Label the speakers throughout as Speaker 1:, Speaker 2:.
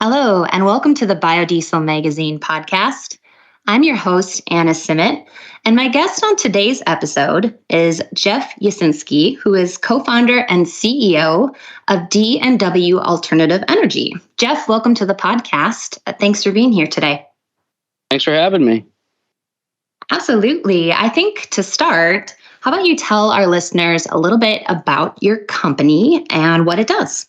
Speaker 1: Hello, and welcome to the Biodiesel Magazine podcast. I'm your host, Anna Simet, and my guest on today's episode is Jeff Yasinski, who is co-founder and CEO of D&W Alternative Energy. Jeff, welcome to the podcast. Thanks for being here today.
Speaker 2: Thanks for having me.
Speaker 1: Absolutely. I think to start, how about you tell our listeners a little bit about your company and what it does?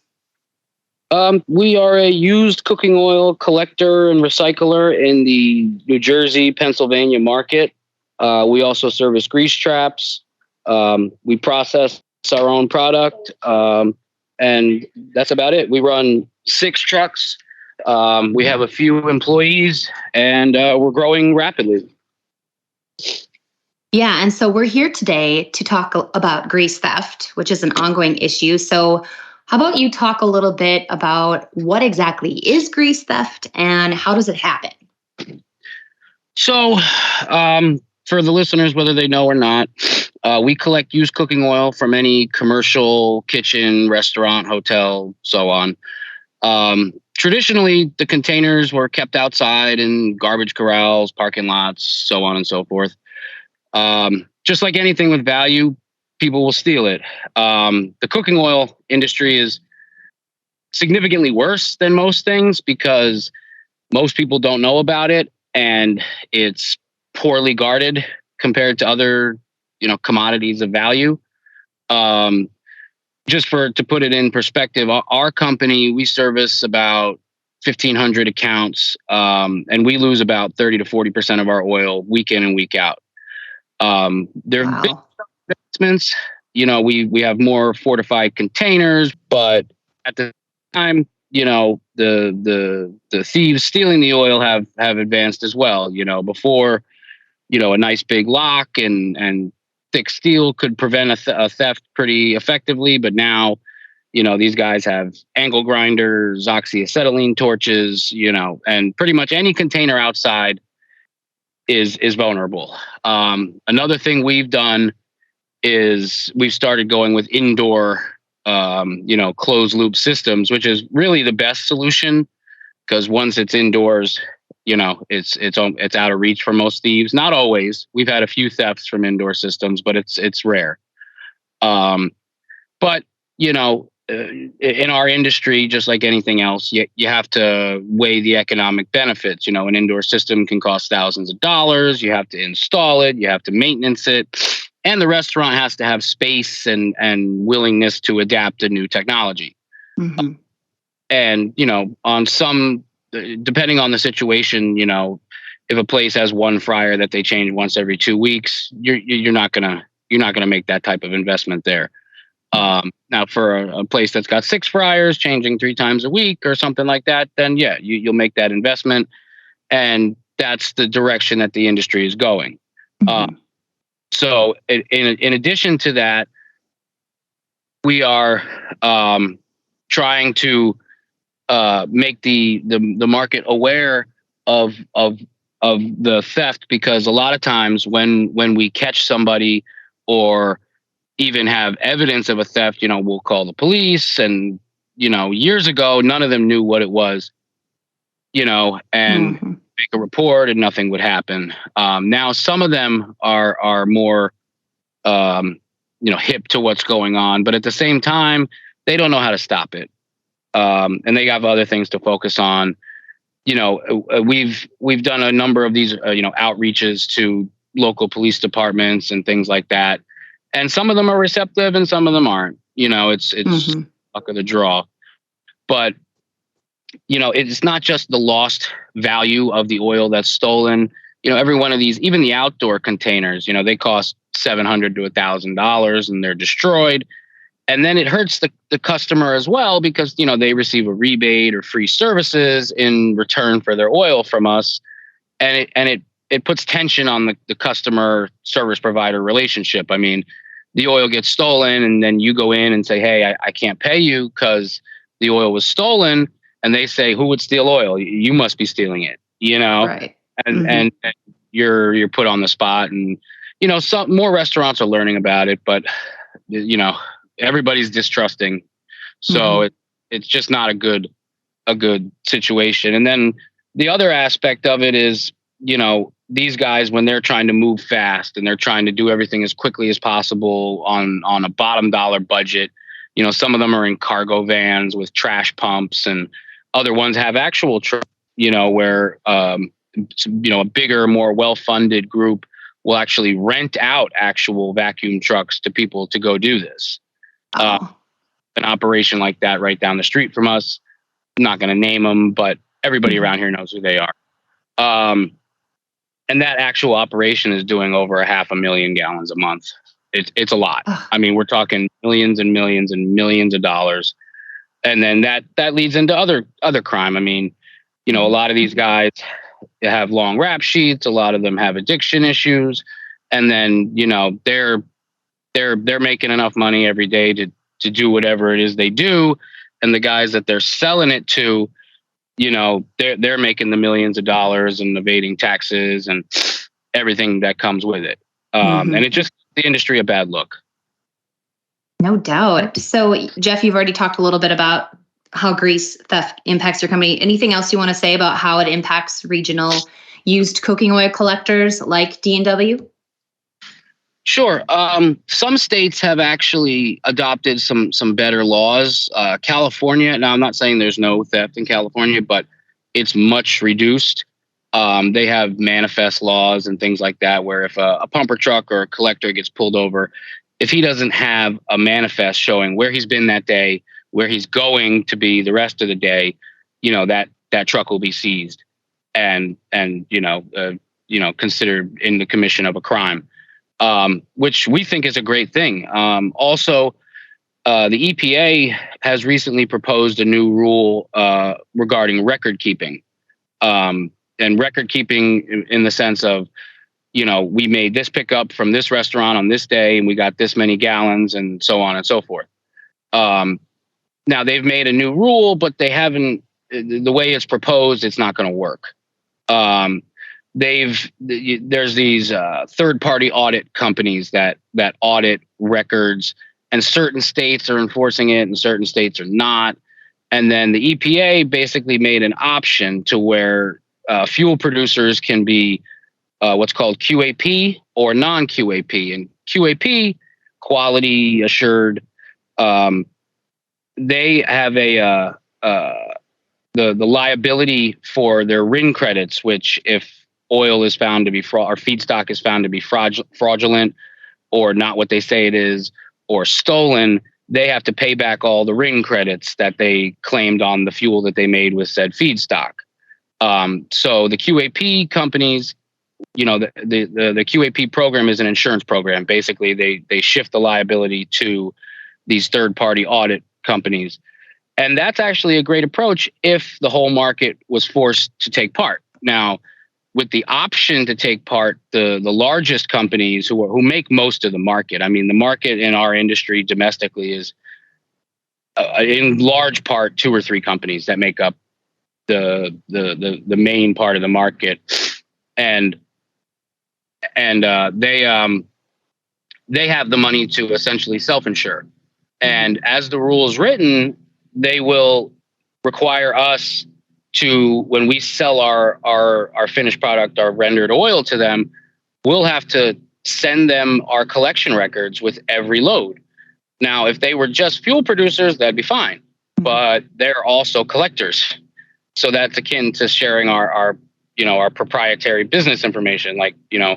Speaker 2: We are a used cooking oil collector and recycler in the New Jersey, Pennsylvania market. We also service grease traps. We process our own product, and that's about it. We run 6 trucks. We have a few employees, and we're growing rapidly.
Speaker 1: Yeah, and so we're here today to talk about grease theft, which is an ongoing issue. So how about you talk a little bit about what exactly is grease theft and how does it happen?
Speaker 2: So, for the listeners, whether they know or not, we collect used cooking oil from any commercial kitchen, restaurant, hotel, so on. Traditionally, the containers were kept outside in garbage corrals, parking lots, so on and so forth. Just like anything with value, people will steal it. The cooking oil industry is significantly worse than most things because most people don't know about it, and it's poorly guarded compared to other, commodities of value. Just to put it in perspective, our company, we service about 1,500 accounts, and we lose about 30 to 40% of our oil week in and week out. There have been investments. We have more fortified containers, but at the time, the thieves stealing the oil have advanced as well. Before, a nice big lock and thick steel could prevent a theft pretty effectively, but now, these guys have angle grinders, oxyacetylene torches, and pretty much any container outside is vulnerable. Another thing we've done is we've started going with indoor, closed loop systems, which is really the best solution because once it's indoors, it's out of reach for most thieves. Not always. We've had a few thefts from indoor systems, but it's rare. But in our industry, just like anything else, you have to weigh the economic benefits. An indoor system can cost thousands of dollars. You have to install it. You have to maintenance it. And the restaurant has to have space and willingness to adapt to new technology. Mm-hmm. And, on some, depending on the situation, if a place has one fryer that they change once every 2 weeks, you're not gonna make that type of investment there. Now for a place that's got 6 fryers changing 3 times a week or something like that, then yeah, you'll make that investment. And that's the direction that the industry is going. Mm-hmm. So in addition to that, we are trying to make the market aware of the theft, because a lot of times when we catch somebody or even have evidence of a theft, we'll call the police, and years ago none of them knew what it was, and mm-hmm. make a report and nothing would happen. Now some of them are more hip to what's going on, but at the same time they don't know how to stop it, and they have other things to focus on. We've done a number of these outreaches to local police departments and things like that, and some of them are receptive and some of them aren't. It's mm-hmm. luck of the draw. But it's not just the lost value of the oil that's stolen. Every one of these, even the outdoor containers, they cost $700 to $1,000 and they're destroyed. And then it hurts the customer as well, because, they receive a rebate or free services in return for their oil from us. And it puts tension on the customer service provider relationship. I mean, the oil gets stolen and then you go in and say, hey, I can't pay you because the oil was stolen. And they say, who would steal oil? You must be stealing it, Right. And, mm-hmm. and you're put on the spot. And, some more restaurants are learning about it, but, everybody's distrusting. So mm-hmm. It's just not a good a good situation. And then the other aspect of it is, these guys, when they're trying to move fast and they're trying to do everything as quickly as possible on a bottom dollar budget, some of them are in cargo vans with trash pumps, and other ones have actual trucks, where, a bigger, more well-funded group will actually rent out actual vacuum trucks to people to go do this. An operation like that right down the street from us. I'm not going to name them, but everybody around here knows who they are. And that actual operation is doing over 500,000 gallons a month. It's a lot. I mean, we're talking millions and millions and millions of dollars. And then that leads into other crime. I mean, a lot of these guys have long rap sheets. A lot of them have addiction issues. And then, they're making enough money every day to do whatever it is they do. And the guys that they're selling it to, they're making the millions of dollars and evading taxes and everything that comes with it. And it just gives the industry a bad look.
Speaker 1: No doubt. So, Jeff, you've already talked a little bit about how grease theft impacts your company. Anything else you want to say about how it impacts regional used cooking oil collectors like D&W?
Speaker 2: Sure. Some states have actually adopted some better laws. California, now I'm not saying there's no theft in California, but it's much reduced. They have manifest laws and things like that, where if a pumper truck or a collector gets pulled over, if he doesn't have a manifest showing where he's been that day, where he's going to be the rest of the day, that truck will be seized and considered in the commission of a crime. Which we think is a great thing. Also, the EPA has recently proposed a new rule regarding record keeping. And record keeping in the sense of, we made this pickup from this restaurant on this day and we got this many gallons and so on and so forth. Now they've made a new rule, but they haven't, the way it's proposed, it's not going to work. There's these third-party audit companies that audit records, and certain states are enforcing it and certain states are not. And then the EPA basically made an option to where fuel producers can be what's called QAP or non-QAP. And QAP, quality assured, they have the liability for their RIN credits, which if oil is found to be or feedstock is found to be fraudulent or not what they say it is, or stolen, they have to pay back all the RIN credits that they claimed on the fuel that they made with said feedstock. So the QAP companies, the QAP program is an insurance program. Basically, they shift the liability to these third-party audit companies. And that's actually a great approach if the whole market was forced to take part. Now, with the option to take part, the largest companies who make most of the market. I mean, the market in our industry domestically is in large part 2 or 3 companies that make up the main part of the market, and they have the money to essentially self-insure. And as the rule is written, they will require us to, when we sell our finished product, our rendered oil to them, we'll have to send them our collection records with every load. Now, if they were just fuel producers, that'd be fine, but they're also collectors. So that's akin to sharing our proprietary business information, like,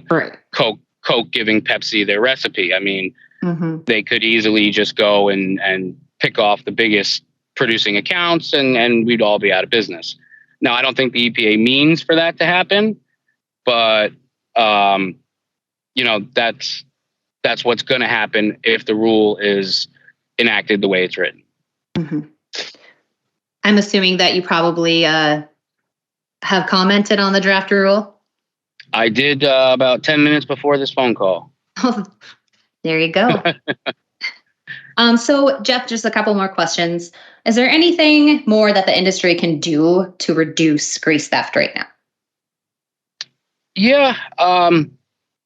Speaker 1: right.
Speaker 2: Coke giving Pepsi their recipe. I mean, they could easily just go and pick off the biggest producing accounts and we'd all be out of business. Now, I don't think the EPA means for that to happen, but, that's what's going to happen if the rule is enacted the way it's written.
Speaker 1: I'm assuming that you probably have commented on the draft rule.
Speaker 2: I did about 10 minutes before this phone call.
Speaker 1: Oh, there you go. So, Jeff, just a couple more questions. Is there anything more that the industry can do to reduce grease theft right now?
Speaker 2: Yeah,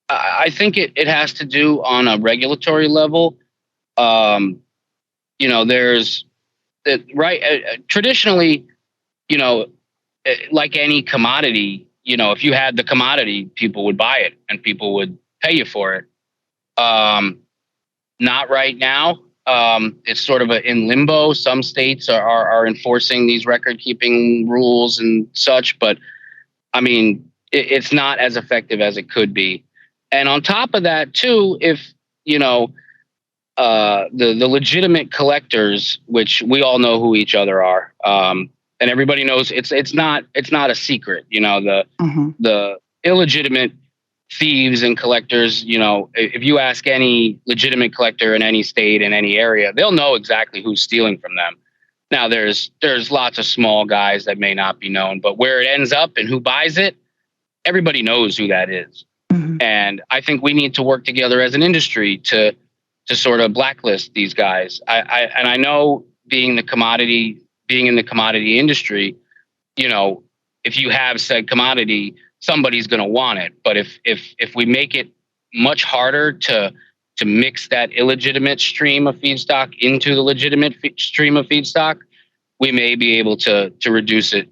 Speaker 2: I think it has to do on a regulatory level. Traditionally, like any commodity, if you had the commodity, people would buy it and people would pay you for it. Not right now. It's sort of in limbo. Some states are enforcing these record keeping rules and such, but I mean, it's not as effective as it could be. And on top of that, too, if the legitimate collectors, which we all know who each other are, and everybody knows it's not a secret. The illegitimate thieves and collectors, if you ask any legitimate collector in any state, in any area, they'll know exactly who's stealing from them. Now there's lots of small guys that may not be known, but where it ends up and who buys it, everybody knows who that is. Mm-hmm. And I think we need to work together as an industry to sort of blacklist these guys. I know being in the commodity industry, if you have said commodity, somebody's going to want it. But if we make it much harder to mix that illegitimate stream of feedstock into the legitimate stream of feedstock, we may be able to reduce it,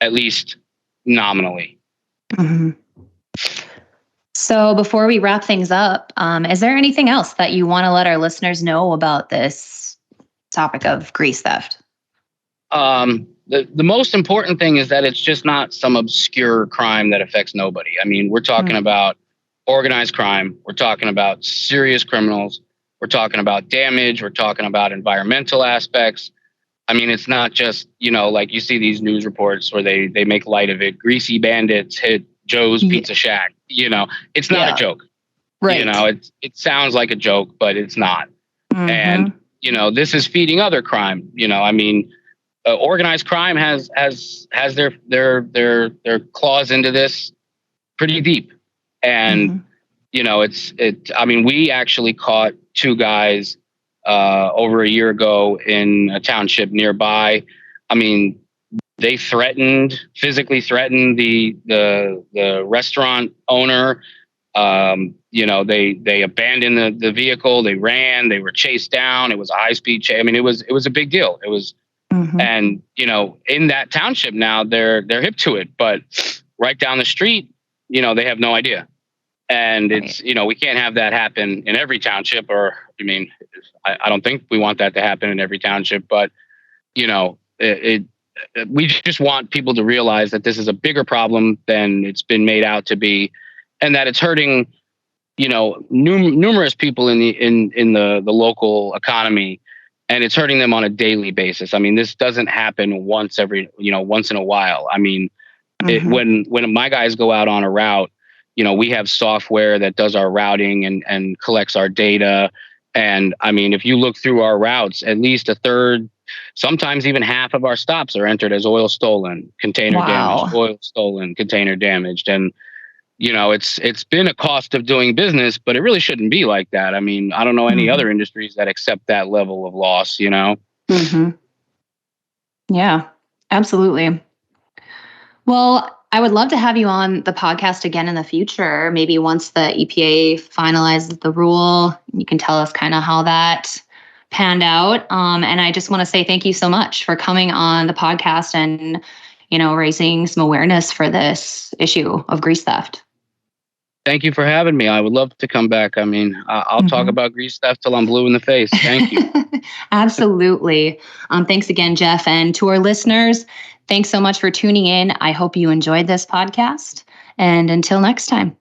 Speaker 2: at least nominally.
Speaker 1: Mm-hmm. So before we wrap things up, is there anything else that you want to let our listeners know about this topic of grease theft?
Speaker 2: The most important thing is that it's just not some obscure crime that affects nobody. I mean, we're talking about organized crime. We're talking about serious criminals. We're talking about damage. We're talking about environmental aspects. I mean, it's not just, like you see these news reports where they make light of it. Greasy bandits hit Joe's Pizza Shack. It's not a joke. Right. It sounds like a joke, but it's not. Mm-hmm. And, this is feeding other crime. Organized crime has their claws into this pretty deep. And, we actually caught two guys over a year ago in a township nearby. I mean, they physically threatened the restaurant owner. They abandoned the vehicle. They ran. They were chased down. It was a high-speed chase. I mean, it was a big deal. It was, and in that township now they're hip to it, but right down the street, they have no idea. And it's, we can't have that happen in every township, or I don't think we want that to happen in every township, but we just want people to realize that this is a bigger problem than it's been made out to be, and that it's hurting, numerous people in the local economy, and it's hurting them on a daily basis. I mean, this doesn't happen once in a while. I mean, when my guys go out on a route, we have software that does our routing and collects our data. And I mean, if you look through our routes, at least a third, sometimes even half of our stops are entered as oil stolen, container damaged, oil stolen, container damaged. And, it's been a cost of doing business, but it really shouldn't be like that. I mean, I don't know any other industries that accept that level of loss,
Speaker 1: Mm-hmm. Yeah, absolutely. Well, I would love to have you on the podcast again in the future, maybe once the EPA finalizes the rule. You can tell us kind of how that panned out. And I just want to say thank you so much for coming on the podcast and, raising some awareness for this issue of grease theft.
Speaker 2: Thank you for having me. I would love to come back. I mean, I'll talk about grease theft till I'm blue in the face. Thank you.
Speaker 1: Absolutely. Thanks again, Jeff. And to our listeners, thanks so much for tuning in. I hope you enjoyed this podcast. And until next time.